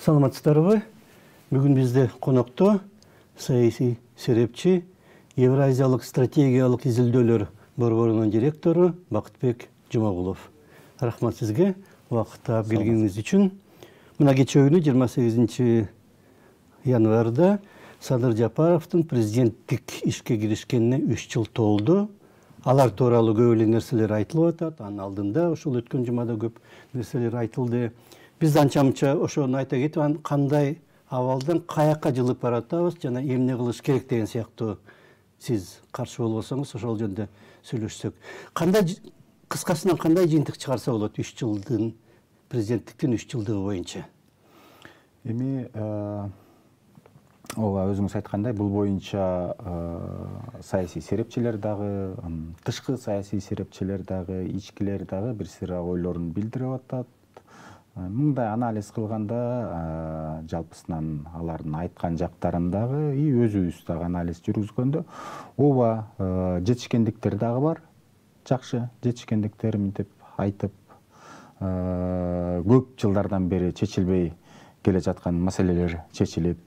Саламатсыздарбы? Бүгін бізде қонақта саяси серепчи, Евразиялық стратегиялық изилдөөлөр борборунун директору Бакытбек Жумагулов. Рахмат сизге вакытта келгениңиз үчүн. Мына кечээ күнү 28 январда Садыр Жапаровдун президенттик ишке киришкенине 3 жыл толду. Алар тууралуу көп эле нерселер айтылып атат. Анын алдында ошол өткөн жумада көп нерселер айтылды. Биз анча-мынча ошону айта кетип, кандай абалдан каяка жылып баратабыз жана эмне кылыш керек деген сыяктуу сиз каршы болбосоңуз ошол жөнүндө сүйлөшсөк. Кандай кыскасынан кандай жыйынтык чыгарса болот 3 жылдын президенттиктин 3 жылдыгы боюнча? Эми ооба өзүңүз айткандай бул боюнча саясий серепчилер дагы, тышкы саясий серепчилер дагы, ичкилер дагы бир сыйра ойлорун билдирип атат. Мындай анализ кылганда жалпысынан алардын айткан жактарындагы өзүбүз дагы анализ жүргүзгөндө ооба жетишкендиктер дагы бар. Жакшы жетишкендиктер мынтип айтып көп жылдардан бери чечилбей келе жаткан маселелер чечилип,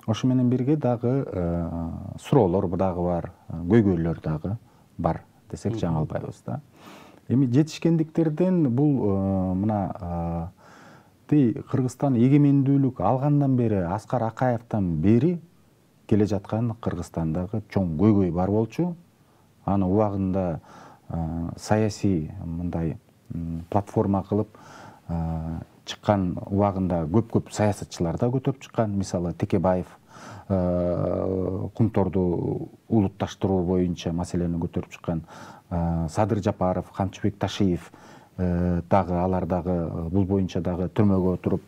ошо менен бирге дагы суроолор дагы бар, көйгөйлөр дагы бар десек жаңылбайбыз да. Эми жетишкендиктерден бул мына Кыргызстан эгемендүүлүк алгандан бери, Аскар Акаевден бери келе жаткан Кыргызстандагы чоң көйгөй бар болчу. Аны убагында саясий мындай платформа кылып чыккан убагында көп саясатчылар да көтөрүп чыккан. Мисалы Текебаев кумторду улутташтыруу боюнча маселени көтөрүп чыккан. Садыр Жапаров, Камчыбек Ташиев дагы алар дагы бул боюнча дагы түрмөгө отуруп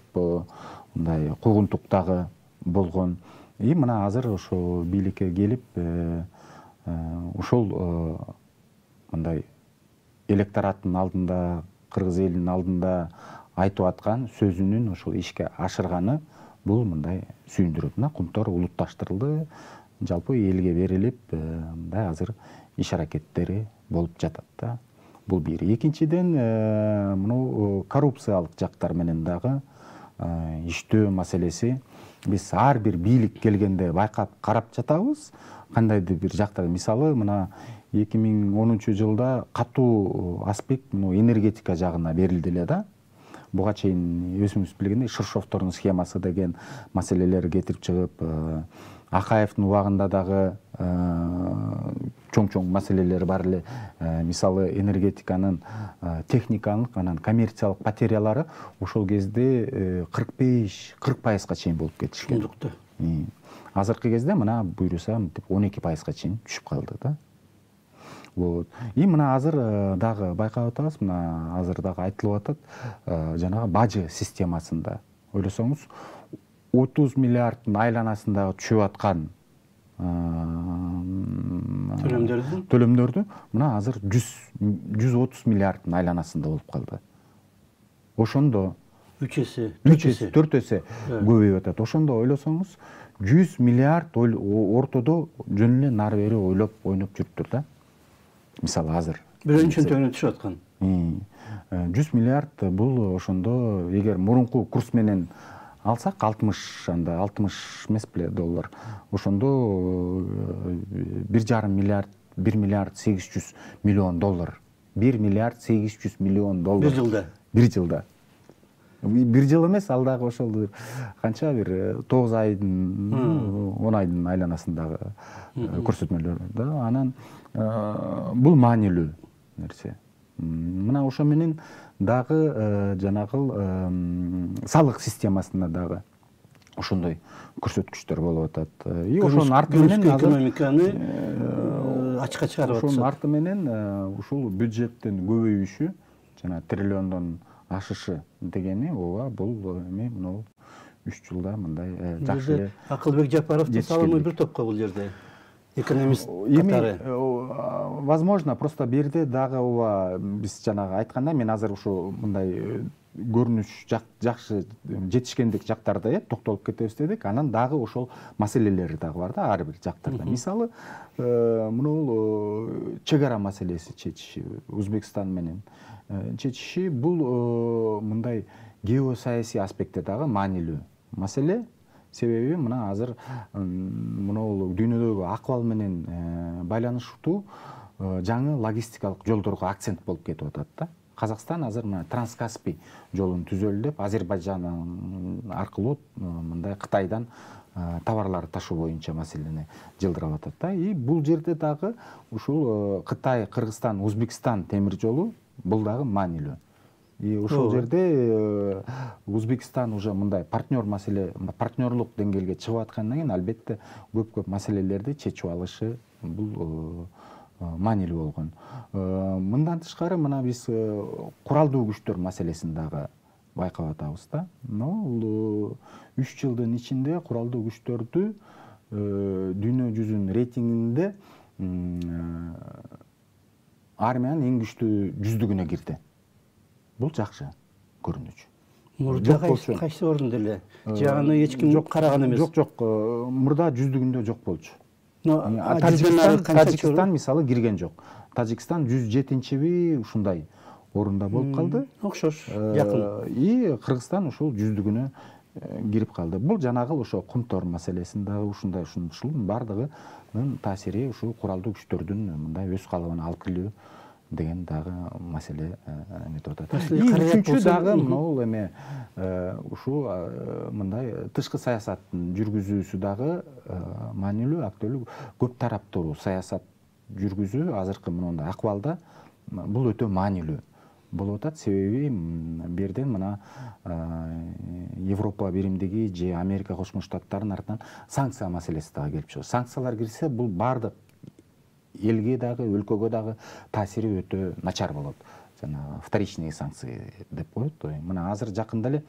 мындай куугунтук дагы болгон. Мына азыр ошо бийликке келип ошол мындай электораттын алдында, кыргыз элинин алдында айтып аткан сөзүнүн ошол ишке ашырганы бул мындай сүйүндүрөт. Мына кумтор улутташтырылды, жалпы элге берилип, мындай азыр иш аракеттери болуп жатат да. Бул бир. Экинчиден, мына коррупциялык жактар менен дагы иштөө маселеси биз ар бир бийлик келгенде байкап карап жатабыз. Кандайдыр бир жактар, мисалы, мына 2010 жылда катуу аспект энергетика жагына берилди эле да. Буга чейин өзүңүз билгендей Шыршовдордун схемасы деген маселелер кетирип чыгып, Акаевдин убагында дагы чоң маселелер бар эле. Мисалы энергетиканын техникалык анан коммерциялык потерялары ошол кезде 45-40% чейин болуп кетишкен. Азыркы кезде мына буйруса 12% чейин түшүп калды да. Вот. Мына азыр дагы байкап атабыз, мына азыр дагы айтылып атат, жанагы бажы системасында ойлосоңуз 30 миллиарддын айланасындагы түшүп аткан төлөмдөрдү мына азыр 130 миллиарддын айланасында болуп калды. Ошондо 4 эсе көбөйүп атат. Ошондо ойлосоңуз 100 миллиард ортодо жөн эле нары бери ойлоп ойноп жүрүптүр да. Мисалы азыр биринчи төңүнө түшүп аткан 100 миллиард бул ошондо эгер мурунку курс менен алсак 60 эмес беле доллар. Ошондо 1,5 миллиард, 1 миллиард 800 миллион доллар. 1 миллиард 800 миллион доллар. Бир жылда. Бир жылда. Бир жыл эмес, ал дагы ошол канча бир 9 айдын, 10 айдын айланасындагы көрсөтмөлөр да. Анан бул маанилүү нерсе. Мына ошо менен дагы жанагы салык системасында дагы ошондой көрсөткүчтөр болуп атат. Ошонун арты менен экономиканы ачка чыгарып атат. Ошонун арты менен ушул бюджеттин көбөйүшү, жана триллиондон ашышы дегени ооба бул эми мына 3 жылда мындай жакшы. Акылбек Жапаровдун салымы бир топко бул жерде. Экономист катары. Возможно, просто берде дагы ооба биз жанагы айтканда, мен азыр ушу мындай көрүнүш жакшы жетишкендик жактарда токтолуп кетебиз дедик. Анан дагы ошол маселелери дагы бар да ар бир жактарда. Мисалы, мына чек ара маселеси чечиши, Өзбекстан менен чечиши бул мындай геосаясий аспектте дагы маанилүү маселе. Себеби мына азыр мынау дүйнөдөгү акыбал менен байланыштуу жаңы логистикалык жолдорго акцент болуп кетип атат да. Казакстан азыр мына Транскаспий жолун түзөлү деп Азербайжан аркылуу мындай Кытайдан товарларды ташуу боюнча маселени жылдырап атат да. И бул жерде дагы ушул Кытай, Кыргызстан, Өзбекстан темир жолу бул дагы маанилүү. И ошол жерде Өзбекстан уже мындай партнерлук деңгээлге чыгып аткандан кийин албетте көп маселелерди чечип алышы бул маанилүү болгон. Мындан тышкары мына биз куралдуу күчтөр маселесин дагы байкап атабыз да. Бул 3 жылдын ичинде куралдуу күчтөрдү дүйнө жүзүнүн рейтингинде армиянын эң күчтүү жүздүгүнө кирди. Бул жакшы көрүнүч. Мурда кайсы орунда эле? Жаганы эч ким караган эмес. Жок, мурда жүздүгүндө жок болчу. Тажикстан мисалы кирген жок. Тажикстан 107-би ушундай орунда болуп калды. Окшош, жакын. И Кыргызстан ушул жүздүгүнө кирип калды. Бул жанагы ошо кумтор маселесин дагы ушундай бардыгынын таасири ушул куралдуу күчтөрдүн мындай өз калыбына алып келүү деген дагы маселе нетип атат. Үчүнчү дагы могул эме ушул мындай тышкы саясаттын жүргүзүүсү дагы маанилүү, актуалдуу, көп тараптуу саясат жүргүзүү азыркы мындай акыбалда бул өтө маанилүү болуп атат. Себеби берден мына Европа биримдиги же Америка Кошмо Штаттарынын артынан санкция маселеси дагы келип чыгат. Санкциялар кирсе бул бардык элге дагы, өлкөгө дагы таасири өтө начар болот. Жана вторичные санкции деп коет. Мына азыр жакында эле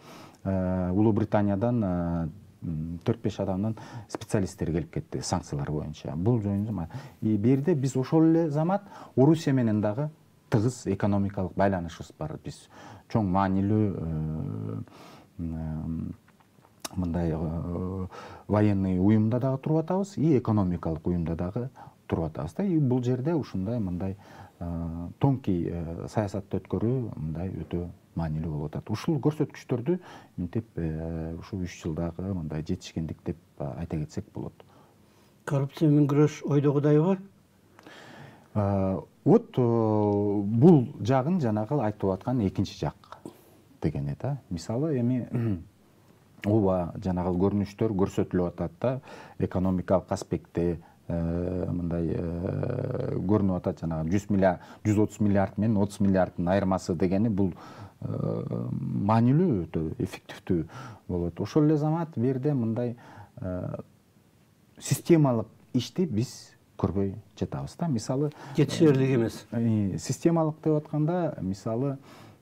Улуу Британиядан 4-5 адамдан специалисттер келип кетти санкциялар боюнча. Бул жөнүндө и берде биз ошол эле замат Орусия менен дагы тыгыз экономикалык байланышыбыз бар. Биз чоң маанилүү мындай военный уюмда дагы туруп атабыз, и экономикалык уюмда дагы туруп атабыз да. И бул жерде ушундай мындай тонкий саясатты өткөрүү мындай өтө маанилүү болуп атат. Ушул көрсөткүчтөрдү мынтип ушул 3 жылдагы мындай жетишкендик деп айта кетсек болот. Коррупция менен күрөш ойдогудайбы? Вот бул жагын жанагы айтып аткан экинчи жак дегени да. Мисалы эми ооба жанагы көрүнүштөр көрсөтүлүп атат да, экономикалык аспектте мындай көрүнүп атат, жанагы 130 миллиард менен 30 миллиарддын айырмасы дегени бул маанилүү, өтө эффективдүү болот. Ошол эле замат берде мындай системалык ишти биз көрбөй жатабыз да. Мисалы жетишерлик эмес. Системалык деп атканда мисалы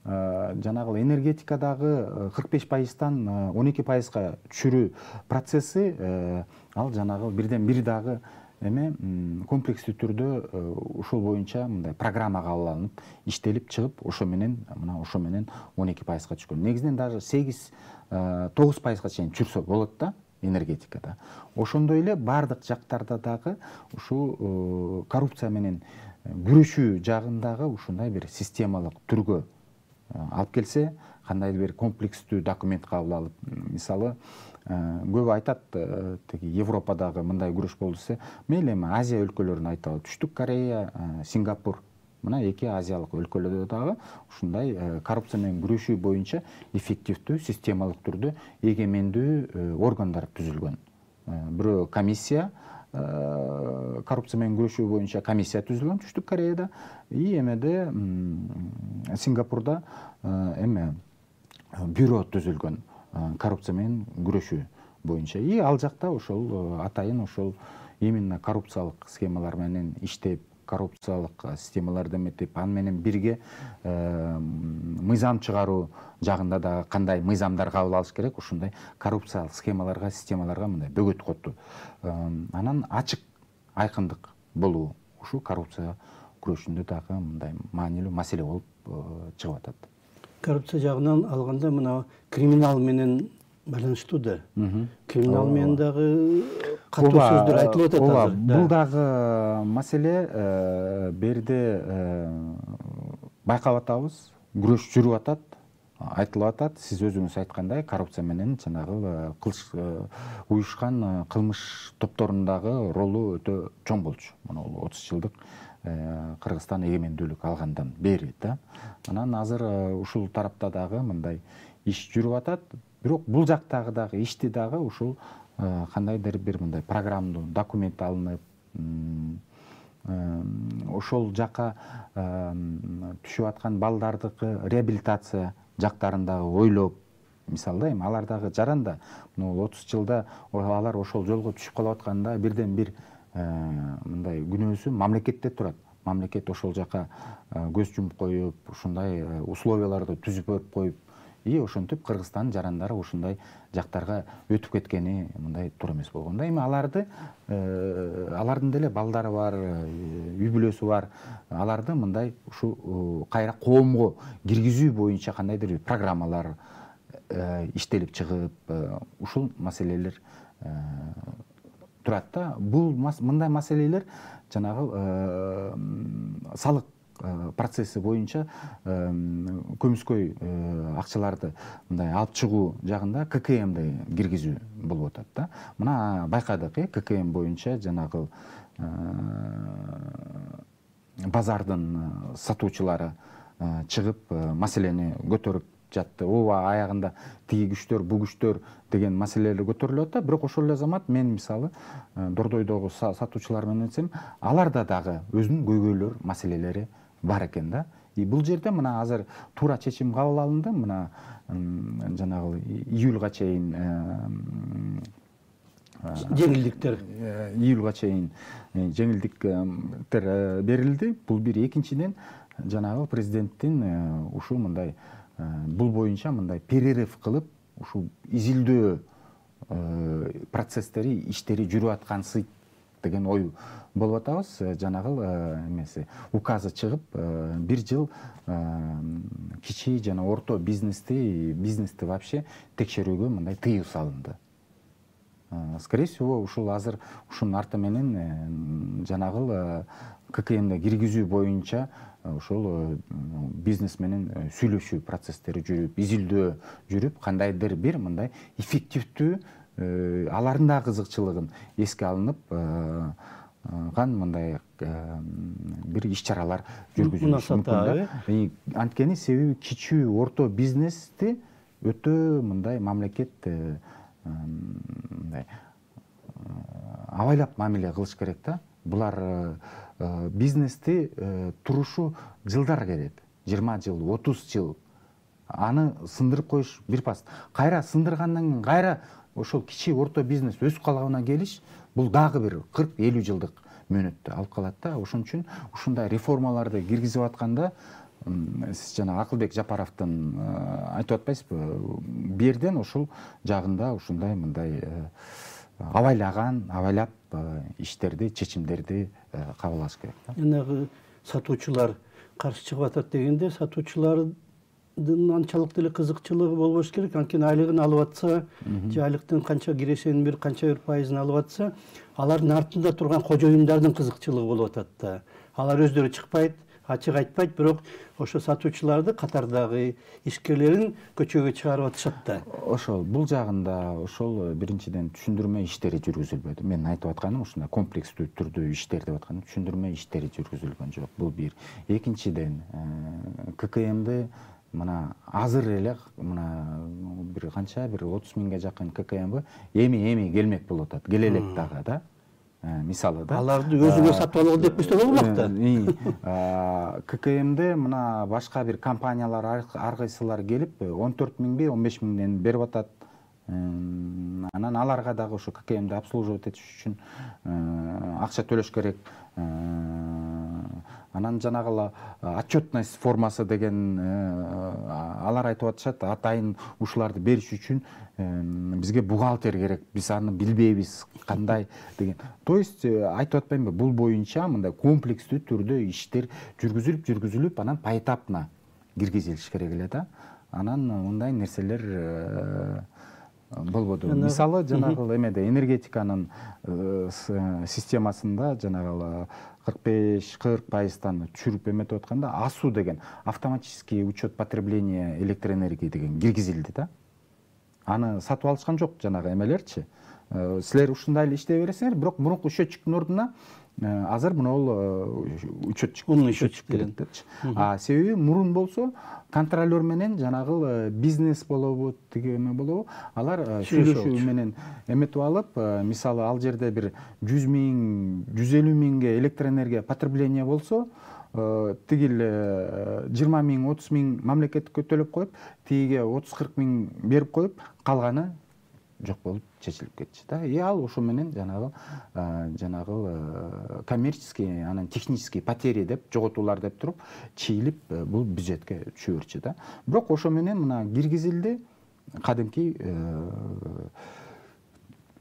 жанагы энергетикадагы 45%-тан 12%-га түшүрүү процесси ал жанагы бирден бир дагы эме комплекстүү түрдө ушул боюнча мындай программа кабыл алынып иштелип чыгып ошо менен 12%-га түшкөн. Негизинен даже 8-9%-га чейин түшүрсө болот да энергетикада. Ошондой эле бардык жактарда дагы ушул коррупция менен күрөшүү жагындагы ушундай бир системалык түргө алып келсе, кандайдыр бир комплекстүү документ кабыл алып, мисалы көп айтат тиги Европадагы мындай күрөш болду десе, мейли эми Азия өлкөлөрүн айталы, Түштүк Корея, Сингапур, мына эки азиялык өлкөлөрдө дагы ушундай коррупция менен күрөшүү боюнча эффективдүү, системалык түрдө эгемендүү органдар түзүлгөн. Бирөө комиссия, коррупция менен күрөшүү боюнча комиссия түзүлгөн Түштүк Кореяда, и эмеде Сингапурда эме бюро түзүлгөн коррупция менен күрөшүү боюнча. И ал жакта ошол атайын ошол именно коррупциялык схемалар менен иштеп, коррупциялык системаларды эметип, аны менен бирге мыйзам чыгаруу жагында да кандай мыйзамдар кабыл алыш керек, ушундай коррупциялык схемаларга, системаларга мындай бөгөт котту. Анан ачык, айкындык болуу ушул коррупция күрөшүндө дагы мындай маанилүү маселе болуп чыгып атат. Коррупция жагынан алганда мына криминал менен байланыштуу да. Криминал менен дагы катуу сөздөр айтылып атат азыр. Бул дагы маселе берде байкап атабыз, күрөш жүрүп атат. айтылып атат. Сиз өзүңүз айткандай, коррупция менен жанагы уюшкан кылмыш топторундагы ролу өтө чоң болчу. Мына 30 жылдык Кыргызстан эгемендүүлүк алгандан бери да. Анан азыр ушул тарапта дагы мындай иш жүрүп атат. Бирок бул жактагы дагы ишти дагы ушул кандайдыр бир мындай программалуу документ алынып, ошол жака түшүп аткан балдардыкы реабилитация жактарындагы ойлоп, мисалы эми алар дагы жаранда 30 жылда алар ошол жолго түшүп калып атканда бирден бир мындай күнөөсү мамлекетте турат. Мамлекет ошол жака көз жумуп коюп, ушундай условияларды түзүп берип коюп, ошентип Кыргызстандын жарандары ушундай жактарга өтүп кеткени мындай туура эмес болгондо, эми алардын деле балдары бар, үй бүлөсү бар. Аларды мындай ушу кайра коомго киргизүү боюнча кандайдыр бир программалар иштелип чыгып, ушул маселелер турат да. Бул мындай маселелер жанагы салык процесси боюнча көмүскөй акчаларды мындай алып чыгуу жагында ККМди киргизүү болуп атат да. Мына байкадык, ККМ боюнча жанагы базардын сатуучулары чыгып маселени көтөрүп жатты. Ооба аягында тиги күчтөр, бул күчтөр деген маселелер көтөрүлүп атат. Бирок ошол эле замат мен мисалы Дордойдогу сатуучулар менен нетсем, аларда дагы өзүнүн көйгөйлөр, маселелери бар экен да. Бул жерде мына азыр туура чечим кабыл алынды. Мына жанагы июлга чейин июлга чейин жеңилдиктер берилди. Бул бир. Экинчиден жанагы президенттин ушул мындай бул боюнча мындай перерыв кылып, ушул изилдөө процесстери, иштери жүрүп аткансый деген ой болуп атабыз. Жанагы эмеси указы чыгып, 1 жыл кичи жана орто бизнести вообще текшерүүгө мындай тыюу салынды. Скорее всего, ушул азыр ушунун арты менен жанагы ККМди киргизүү боюнча ошол бизнес менен сүйлөшүү процесстери жүрүп, изилдөө жүрүп, кандайдыр бир мындай эффективдүү алардын да кызыкчылыгын эске алынып мындай бир иш-чаралар жүргүзүлүшү мүмкүн да. Анткени себеби кичүү орто бизнести өтө мындай мамлекет мындай абайлап мамиле кылыш керек да. Булар бизнести турушу жылдар керет. 20 жыл, 30 жыл. Аны сындырып коюш бир пас. Кайра сындыргандан кийин кайра ошол кичи орто бизнес өз калагына келиш, бул дагы бир 40-50 жылдык мөөнөттү алып калат да. Ошон үчүн ушундай реформаларды киргизип атканда, сиз жана Акылбек Жапаровдун айтып атпайсызбы? Берден ушул жагында ушундай мындай абайлап иштерди, чечимдерди кабыл алыш керек да. Жанагы сатуучулар каршы чыгып атат дегенде, сатуучулардын анчалык деле кызыкчылыгы болбош керек. Анткени айлыгын алып атса, же айлыктын канча кирешенин бир канча бир пайызын алып атса, алардын артында турган кожоюндардын кызыкчылыгы болуп атат да. Алар өздөрү чыкпайт, ачык айтпайт, бирок ошо сатуучуларды катардагы ишкерлерин көчөгө чыгарып атышат да. Ошол бул жагында ошол биринчиден түшүндүрмө иштери жүргүзүлбөдү. Мен айтып атканым ушундай комплекстүү түрдө иштер деп атканым, түшүндүрмө иштери жүргүзүлгөн жок. Бул бир. Экинчиден ККМди мына азыр эле мына бир канча бир 30 миңге жакын ККМ эми келмек болуп атат. Келе элек дагы да. Мисалы да. Аларды өзүңө сатып алгыл деп бизде болмок да. ККМде мына башка бир компаниялар ар кайсылар келип 14 миңби 15 миңден берип атат. Анан аларга дагы ошо ККМди обслуживать этиш үчүн акча төлөш керек. Анан жанагы отчетность формасы деген алар айтып атышат, атайын ушуларды бериш үчүн бизге бухгалтер керек, биз аны билбейбиз кандай деген. То есть айтып атпаймынбы, бул боюнча мындай комплекстүү түрдө иштер жүргүзүлүп, анан поэтапно киргизилиш керек эле да. Анан мындай нерселер болбоду. Мисалы жанагы эмеде энергетиканын системасында жанагы 45-40%-тан түшүрүп эметип атканда АСУ деген автоматический учет потребления электроэнергии деген киргизилди да. Аны сатып алышкан жок жанагы эмелерчи. Силер ушундай эле иштей бересиңер, бирок мурунку счетчиктин ордуна азыр могул учетчик керек депчи. Себеби мурун болсо контролер менен жанагы бизнес болобу, тиги эме болобу, алар сүйлөшүү менен эметип алып, мисалы ал жерде бир 100 000, 150 000ге электроэнергия потребление болсо, тигил 20 000, 30 000 мамлекетке төлөп коюп, тиге 30-40 000 берип коюп, калганы жок болуп чечилип кетчү да. Ал ошо менен жанагы коммерческий, анан технический потери деп, жоготуулар деп туруп, чийилип бул бюджетке түшө берчү да. Бирок ошо менен мына киргизилди, кадимки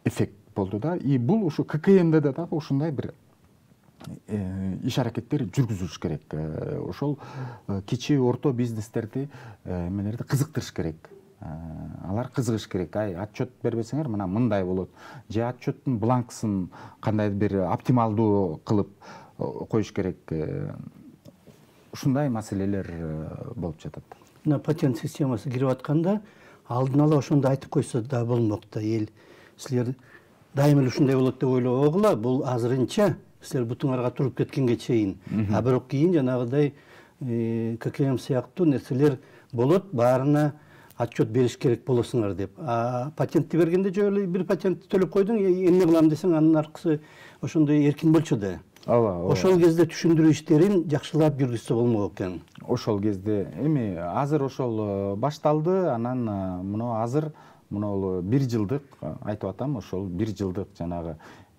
эффект болду да. Бул ушу ККМде да ушундай бир иш аракеттер жүргүзүлүш керек. Ошол кичи орто бизнестерди эмелерди кызыктырыш керек. Алар кызыгыш керек. Отчет бербесеңер мына мындай болот. Же отчеттун бланкысын кандайдыр бир оптималдуу кылып коюш керек. Ушундай маселелер болуп жатат. Мына патент системасы кирип атканда алдын ала ошондо айтып койсо да болмок да. Эл силер дайыма ушундай болот деп ойлобогула. Бул азырынча силер бутуңарга туруп кеткенге чейин. Бирок кийин жанагыдай ККМ сыяктуу нерселер болот, баарына отчет бериш керек болосуңар деп. Патентти бергенде жөө эле бир патент төлөп койдуң, эмне кылам десең, анын аркысы ошондой эркин болчу да. Ооба. Ошол кезде түшүндүрүү иштерин жакшылап жүргүзсө болмок экен. Ошол кезде эми азыр ошол башталды, анан мына азыр мына 1 жылдык айтып атам, ошол 1 жылдык жанагы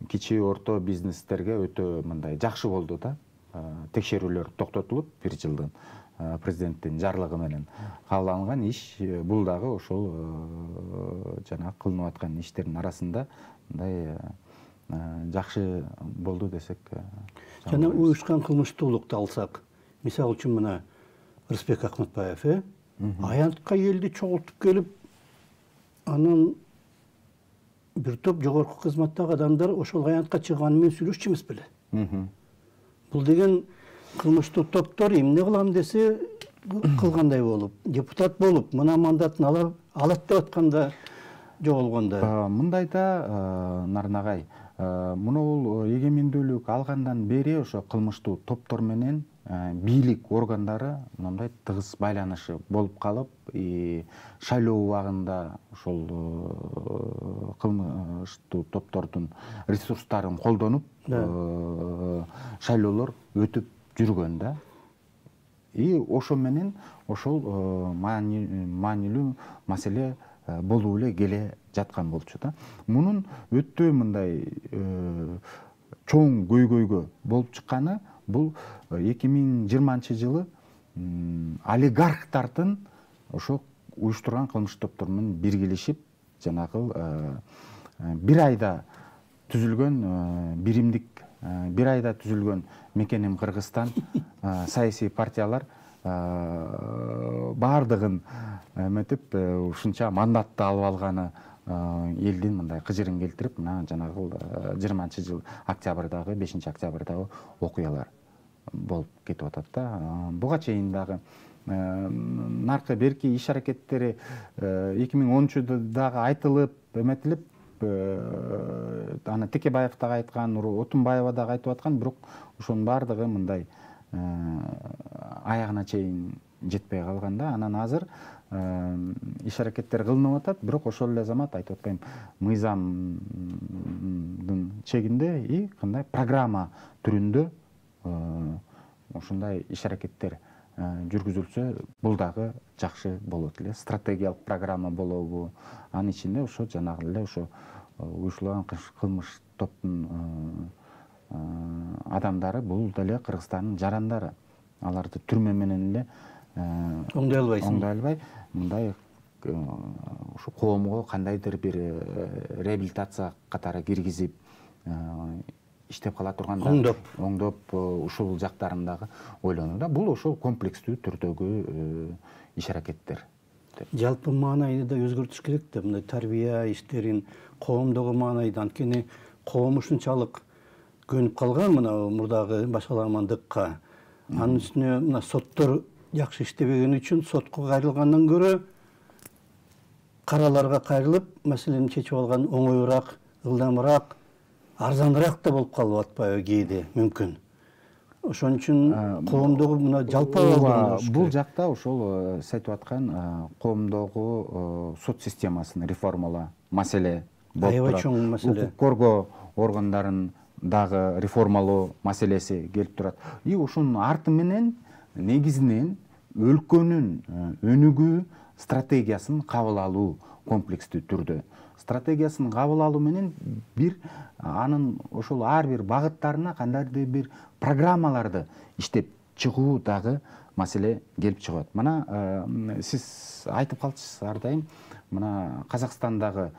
кичи орто бизнестерге өтө мындай жакшы болду да. Текшерүүлөр токтотулуп 1 жылдан президенттин жарлыгы менен кабыл иш, бул дагы ошол жана кылынып аткан иштердин арасында мындай жакшы болду десек. Жана уюшкан кылмыштуулукту алсак, мисалы үчүн мына Рысбек Акматбаев, аянтка элди чогултуп келип, анан бир топ жогорку кызматтагы адамдар ошол аянтка чыгганы менен сүйлөшчү эмес беле. Бул деген кылмыштуу топтор эмне кылам десе кылгандай болуп, депутат болуп, мына мандатын алат деп атканда жоголгондо. Мындайда Нарнагай, мына эгемендүүлүк алгандан бери ошо кылмыштуу топтор менен бийлик органдары мындай тыгыз байланышы болуп калып, шайлоо убагында ошол кылмыштуу топтордун ресурстарын колдонуп, шайлоолор өтүп жүргөн да. Ошо менен ошол маанилүү маселе болуп эле келе жаткан болчу да. Мунун өтө мындай чоң көйгөйгө болуп чыкканы бул 2020-жылы олигархтардын ошо уюштурган кылмыштуу топтор менен биргелешип, жанагы бир айда түзүлгөн биримдик, бир айда түзүлгөн Мекеним Кыргызстан саясий партиялар баардыгын эметип ушунча мандатты алып алганы элдин мындай кыжырын келтирип, мына жанагы 20-жыл октябрдагы 5-октябрдагы окуялар болуп кетип атат да. Буга чейин дагы наркы берки иш аракеттери 2013-дагы айтылып, эметилип, аны Текебаев дагы айткан, Отунбаева дагы айтып аткан, бирок ошонун баардыгы мындай аягына чейин жетпей калган да. Анан азыр иш аракеттер кылынып атат, бирок ошол эле замат айтып аткайм, мыйзамдын чегинде и кандай программа түрүндө ушундай иш аракеттер жүргүзүлсө, бул дагы жакшы болот эле. Стратегиялык программа болобу, анын ичинде ошо жанагы эле ошо уюштурулган кылмыш топтун адамдары бул деле Кыргызстандын жарандары. Аларды түрмө менен эле оңдой албай, мындай ушу коомго кандайдыр бир реабилитация катары киргизип иштеп кала турганда оңдоп ушул жактарын дагы ойлонууда. Бул ошол комплекстүү түрдөгү иш аракеттер. Жалпы маанайды да өзгөртүш керек да, мындай тарбия иштерин, коомдогу маанайды, анткени коом ушунчалык көнүп калган мына мурдагы башаламандыкка. Анын үстүнө мына соттор жакшы иштебеген үчүн сотко кайрылгандан көрө караларга кайрылып маселени чечип алган оңоюраак, ылдамыраак, арзаныраак да болуп калып атпайбы кээде мүмкүн. Ошон үчүн коомдогу мына жалпы бул жакта ошол сиз айтып аткан коомдогу сот системасын реформалоо маселе болуп турат. Аябай чоң маселе. Укук коргоо органдарын дагы реформалоо маселеси келип турат. И ошонун арты менен негизинен өлкөнүн өнүгүү стратегиясын кабыл алуу комплекстүү түрдө. Стратегиясын кабыл алуу менен бир анын ошол ар бир багыттарына кандайдыр бир программаларды иштеп чыгуу дагы маселе келип чыгат. Мына сиз айтып калчысыз ар дайым, мына Казакстандагы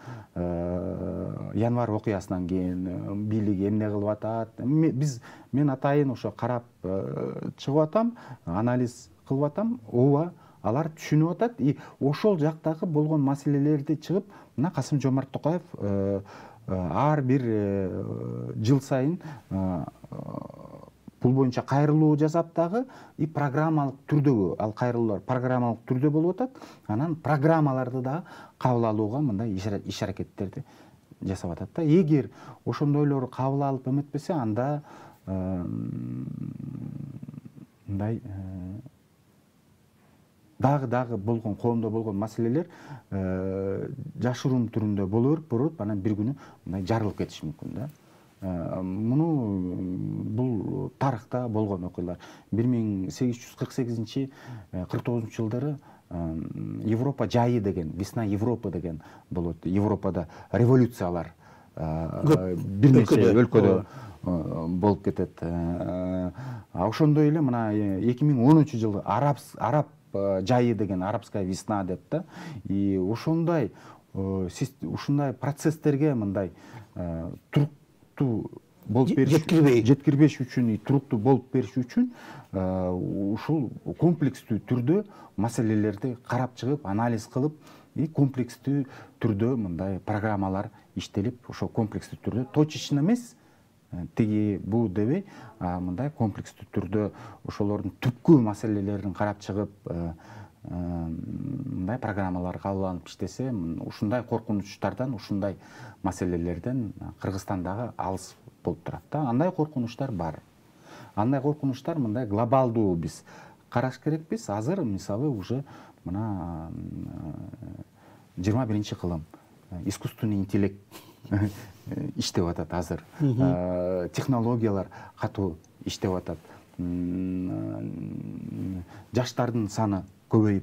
январь окуясынан кийин бийлик эмне кылып атат. Мен атайын ошо карап чыгып атам, анализ кылып атам. Ооба, алар түшүнүп атат. И ошол жактагы болгон маселелерди чыгып, мына Касым-Жомарт Токаев ар бир жыл сайын бул боюнча кайрылуу жасап дагы и программалык түрдөгү ал кайрылуулар программалык түрдө болуп атат. Анан программаларды дагы кабыл алууга мындай иш аракеттерди жасап атат да. Эгер ошондойлору кабыл алып эметпесе, анда мындай дагы болгон коомдо болгон маселелер жашыруун түрүндө боло берип, анан бир күнү мындай жарылып кетиши мүмкүн да. Бул тарыхта болгон окуялар. 1848-49 жылдары Европа жайы деген, весна Европы деген болот. Европада революциялар бир нече өлкөдө болуп кетет. Ошондой эле мына 2010 жылы араб жайы деген, арабская весна деп да. И ушундай процесстерге мындай туруктуу болуп бериш, жеткирбеш үчүн, туруктуу болуп бериш үчүн ушул комплекстүү түрдө маселелерди карап чыгып, анализ кылып, комплекстүү түрдө мындай программалар иштелип, ошол комплекстүү түрдө точечно эмес, тиги бу дебей, мындай комплекстүү түрдө ошолордун түпкү маселелерин карап чыгып, мындай программалар кабыл алынып иштесе, ушундай коркунучтардан, ушундай маселелерден Кыргызстандагы алыс болуп турат да. Андай коркунучтар бар. Андай коркунучтар мындай глобалдуу биз караш керекпиз. Азыр мисалы уже мына 21 кылым искусственный интеллект иштеп атат азыр. Технологиялар катуу иштеп атат. Жаштардын саны көбөйүп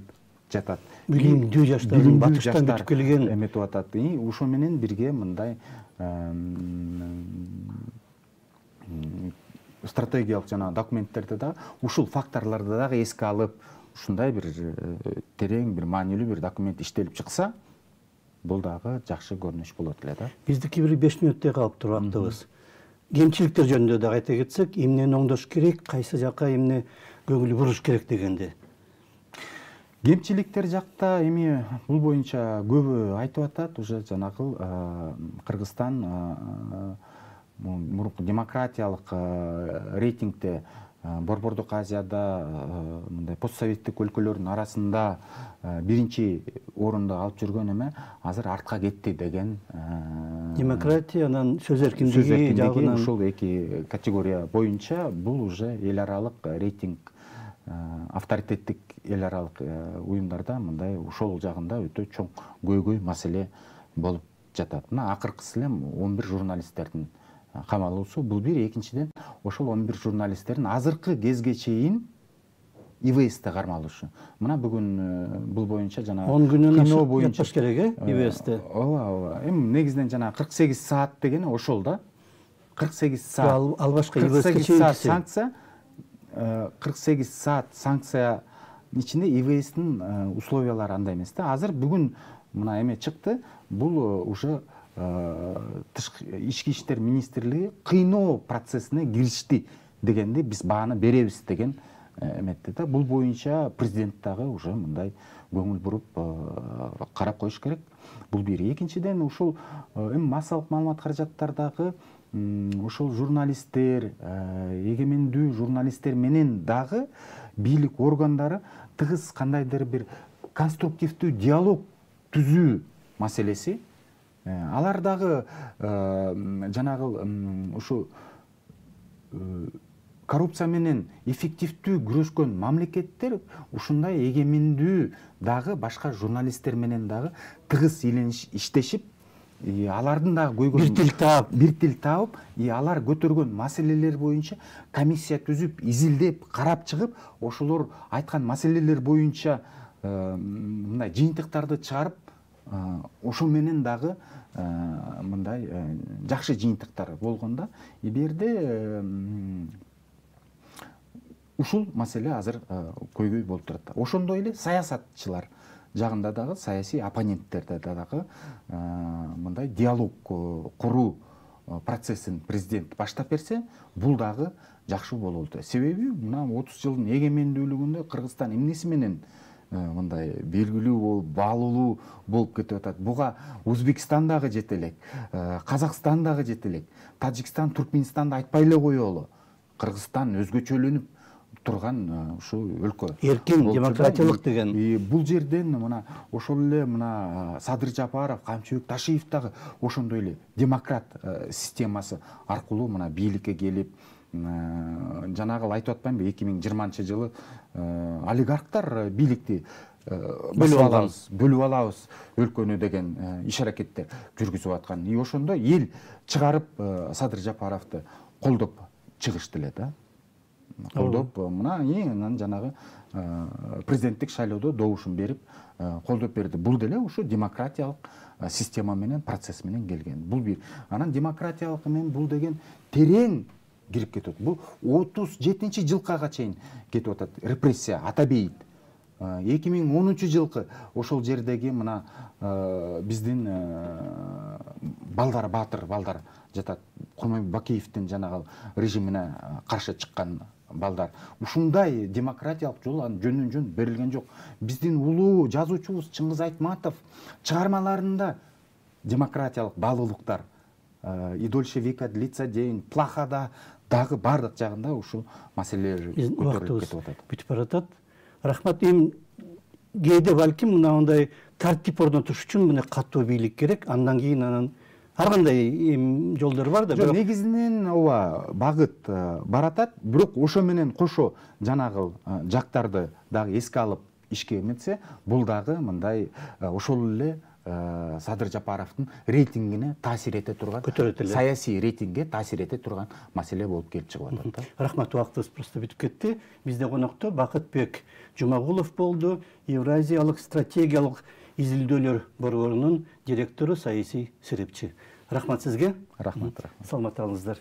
жатат. Билимдүү жаштардын батыштан бүтүп келген эметип атат. Ошо менен бирге мындай стратегиялык жана документтерди да ушул факторлорду дагы эске алып, ушундай бир терең, бир маанилүү бир документ иштелип чыкса, бул дагы жакшы көрүнүш болот эле да. Биздики бир 5 мүнөттөй калып туруп вактыбыз. Кемчиликтер жөнүндө да айта кетсек, эмнени оңдош керек, кайсы жакка эмне көңүл буруш керек дегенде. Кемчиликтер жакта эми бул боюнча көбү айтып атат, уже жанагы Кыргызстан мурунку демократиялык рейтингде Борбордук Азияда мындай постсоветтик өлкөлөрдүн арасында биринчи орунду алып жүргөн эме азыр артка кетти деген. Демократиянын сөз эркиндиги жагынан ушул эки категория боюнча бул уже эл аралык рейтинг, авторитеттик эл аралык уюмдарда мындай ушол жагында өтө чоң көйгөй маселе болуп жатат. Мына акыркысы эле 11 журналисттердин камалуусу, бул бир. Экинчиден, ошол 11 журналисттердин азыркы кезге чейин ИВСте кармалышы. Мына бүгүн бул боюнча жана 10 күнүнөн ашып жатпаш керек, ИВСте. Ооба, эми негизинен жана 48 саат деген ошол да. 48 саат. Ал башка ИВСке чейин санкция, 48 саат санкция ичинде ИВСтин условиялары андай эмес да. Азыр бүгүн мына эме чыкты, бул уже ички иштер министрлиги кыйноо процессине киришти дегенди биз бааны беребиз деген эметти да. Бул боюнча президент дагы уже мындай көңүл буруп карап коюш керек. Бул бир. Экинчиден, ушул эми массалык маалымат каражаттардагы ошол журналисттер, эгемендүү журналисттер менен дагы бийлик органдары тыгыз кандайдыр бир конструктивдүү диалог түзүү маселеси. Алар дагы жанагы ушу коррупция менен эффективдүү күрөшкөн мамлекеттер ушундай эгемендүү дагы башка журналисттер менен дагы тыгыз иштешип, алардын дагы көйгөйүн бир тил таап, алар көтөргөн маселелер боюнча комиссия түзүп, изилдеп, карап чыгып, ошолор айткан маселелер боюнча мындай жыйынтыктарды чыгарып, ошо менен дагы мындай жакшы жыйынтыктар болгондо, берде ушул маселе азыр көйгөй болуп турат. Ошондой эле саясатчылар жагында дагы, саясий оппоненттерде дагы мындай диалог куруу процессин президент баштап берсе, бул дагы жакшы болот. Себеби мына 30 жылдын эгемендүүлүгүндө Кыргызстан эмнеси менен мындай белгилүү болуп, баалуулуу болуп кетип атат. Буга Өзбекстан дагы жете элек, Казакстан дагы жете элек, Тажикстан, Туркменистанды айтпай эле коелу. Кыргызстан өзгөчөлөнүп турган ушул өлкө. Эркин, демократиялык деген. Бул жерден мына ошол эле мына Садыр Жапаров, Камчыбек Ташиев дагы ошондой эле демократ системасы аркылуу мына бийликке келип, жанагы айтып атпаймынбы, 2020-жылы олигархтар бийликти бөлүп алабыз өлкөнү деген иш аракеттер жүргүзүп аткан. Ошондо эл чыгарып Садыр Жапаровду колдоп чыгышты эле да. Колдоп, мына жанагы президенттик шайлоодо добушун берип колдоп берди. Бул деле ушу демократиялык система менен, процесс менен келген. Бул бир. Анан демократиялык менен бул деген терең кирип кетет. Бул 37-жылкага чейин кетип атат. Репрессия ата бейит. 2010-жылкы ошол жердеги мына биздин балдар, баатыр балдар жатат. Курманбек Бакиевдин жанагы режимине каршы чыккан балдар. Ушундай демократиялык жол жөнүн-жөн берилген жок. Биздин улуу жазуучубуз Чыңгыз Айтматов чыгармаларында демократиялык баалуулуктар, и дольше века длится день, плахада дагы бардык жагында ушул маселелер көтөрүлүп кетип атат. Бүтүп баратат. Рахмат. Кээде балким мындай тартип орнотуш үчүн мына катуу бийлик керек. Андан кийин анан ар кандай жолдор бар да. Жок, негизинен ооба багыт баратат, бирок ошо менен кошо жанагы жактарды дагы эске алып ишке эметсе, бул дагы мындай ошол эле Садыр Жапаровдун рейтингине таасир эте турган, саясий рейтингге таасир эте турган маселе болуп келип чыгып атат. Рахмат, убактыбыз просто бүтүп кетти. Бизде конокто Бакытбек Жумагулов болду, Евразиялык стратегиялык изилдөөлөр борборунун директору, саясий серепчи. Рахмат сизге. Рахмат. Саламат болуңуздар.